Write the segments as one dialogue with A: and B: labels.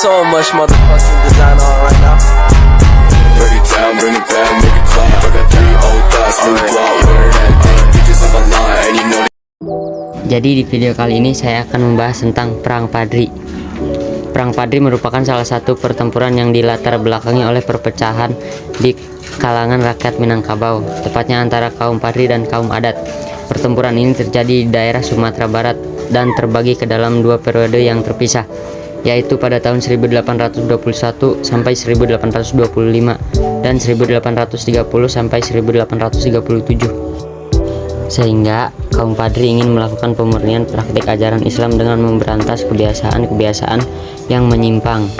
A: so much motherfucking design on right now.
B: Break it down, bring it back, make it clap. I got 3 old thoughts, new guap, wear that thing. Bitches on my line, and you know.
C: Jadi di video kali ini saya akan membahas tentang Perang Padri. Perang Padri merupakan salah satu pertempuran yang dilatar belakangi oleh perpecahan di kalangan rakyat Minangkabau, tepatnya antara kaum Padri dan kaum adat. Pertempuran ini terjadi di daerah Sumatera Barat dan terbagi ke dalam dua periode yang terpisah, yaitu pada tahun 1821 sampai 1825 dan 1830 sampai 1837. Sehingga kaum Padri ingin melakukan pemurnian praktik ajaran Islam dengan memberantas kebiasaan-kebiasaan yang menyimpang.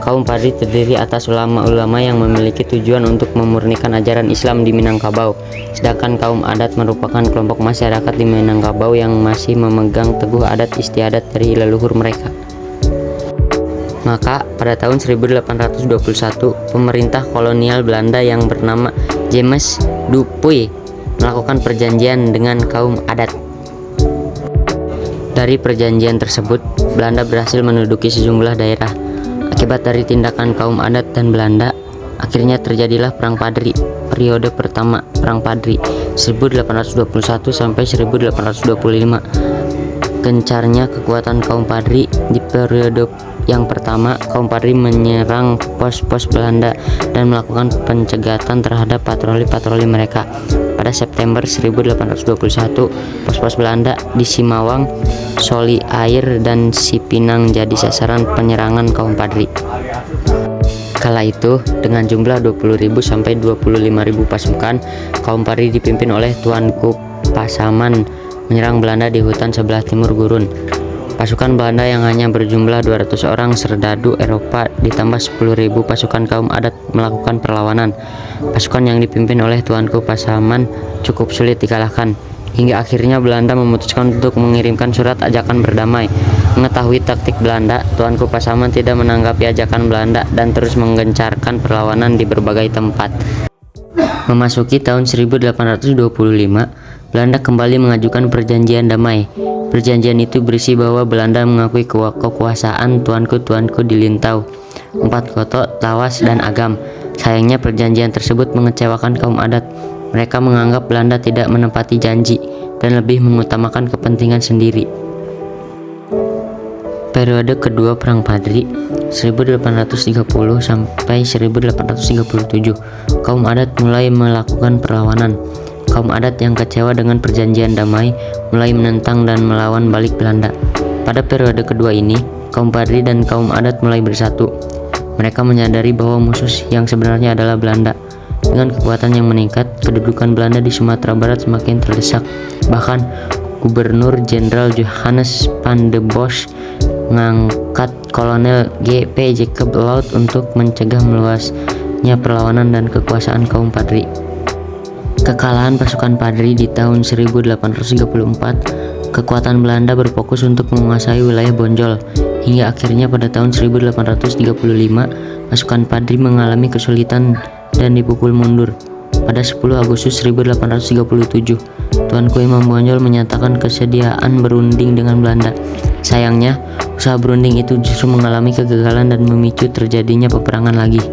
C: Kaum Padri terdiri atas ulama-ulama yang memiliki tujuan untuk memurnikan ajaran Islam di Minangkabau, sedangkan kaum adat merupakan kelompok masyarakat di Minangkabau yang masih memegang teguh adat istiadat dari leluhur mereka. Maka pada tahun 1821, pemerintah kolonial Belanda yang bernama James Dupuy melakukan perjanjian dengan kaum adat. Dari perjanjian tersebut, Belanda berhasil menduduki sejumlah daerah. Akibat dari tindakan kaum adat dan Belanda, akhirnya terjadilah Perang Padri. Periode pertama Perang Padri 1821 sampai 1825. Gencarnya kekuatan kaum Padri. Di periode yang pertama, kaum Padri menyerang pos-pos Belanda dan melakukan pencegatan terhadap patroli-patroli mereka. Pada September 1821, pos-pos Belanda di Simawang, Soli Air, dan Sipinang jadi sasaran penyerangan kaum Padri. Kala itu, dengan jumlah 20.000 sampai 25.000 pasukan, kaum Padri dipimpin oleh Tuanku Pasaman menyerang Belanda di hutan sebelah timur gurun. Pasukan Belanda yang hanya berjumlah 200 orang serdadu Eropa ditambah 10.000 pasukan kaum adat melakukan perlawanan. Pasukan yang dipimpin oleh Tuanku Pasaman cukup sulit dikalahkan, hingga akhirnya Belanda memutuskan untuk mengirimkan surat ajakan berdamai. Mengetahui taktik Belanda, Tuanku Pasaman tidak menanggapi ajakan Belanda dan terus menggencarkan perlawanan di berbagai tempat. Memasuki tahun 1825, Belanda kembali mengajukan perjanjian damai. Perjanjian itu berisi bahwa Belanda mengakui kekuasaan tuanku-tuanku di Lintau, Empat Koto, Tawas, dan Agam. Sayangnya perjanjian tersebut mengecewakan kaum adat. Mereka menganggap Belanda tidak menepati janji dan lebih mengutamakan kepentingan sendiri. Periode kedua Perang Padri 1830 sampai 1837, kaum adat mulai melakukan perlawanan. Kaum adat yang kecewa dengan perjanjian damai mulai menentang dan melawan balik Belanda. Pada periode kedua ini, kaum Padri dan kaum adat mulai bersatu. Mereka menyadari bahwa musuh yang sebenarnya adalah Belanda. Dengan kekuatan yang meningkat, kedudukan Belanda di Sumatera Barat semakin terdesak. Bahkan, Gubernur Jenderal Johannes van den Bosch mengangkat Kolonel G.P. Jacob Laut untuk mencegah meluasnya perlawanan dan kekuasaan kaum Padri. Kekalahan pasukan Padri di tahun 1834, kekuatan Belanda berfokus untuk menguasai wilayah Bonjol, hingga akhirnya pada tahun 1835, pasukan Padri mengalami kesulitan dan dipukul mundur. Pada 10 Agustus 1837, Tuanku Imam Bonjol menyatakan kesediaan berunding dengan Belanda. Sayangnya, usaha berunding itu justru mengalami kegagalan dan memicu terjadinya peperangan lagi.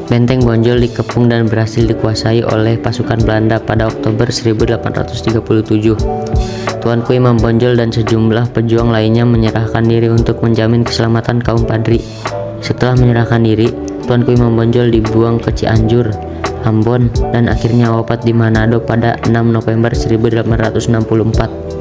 C: Benteng Bonjol dikepung dan berhasil dikuasai oleh pasukan Belanda pada Oktober 1837. Tuanku Imam Bonjol dan sejumlah pejuang lainnya menyerahkan diri untuk menjamin keselamatan kaum Padri. Setelah menyerahkan diri, Tuanku Imam Bonjol dibuang ke Cianjur, Ambon, dan akhirnya wafat di Manado pada 6 November 1864.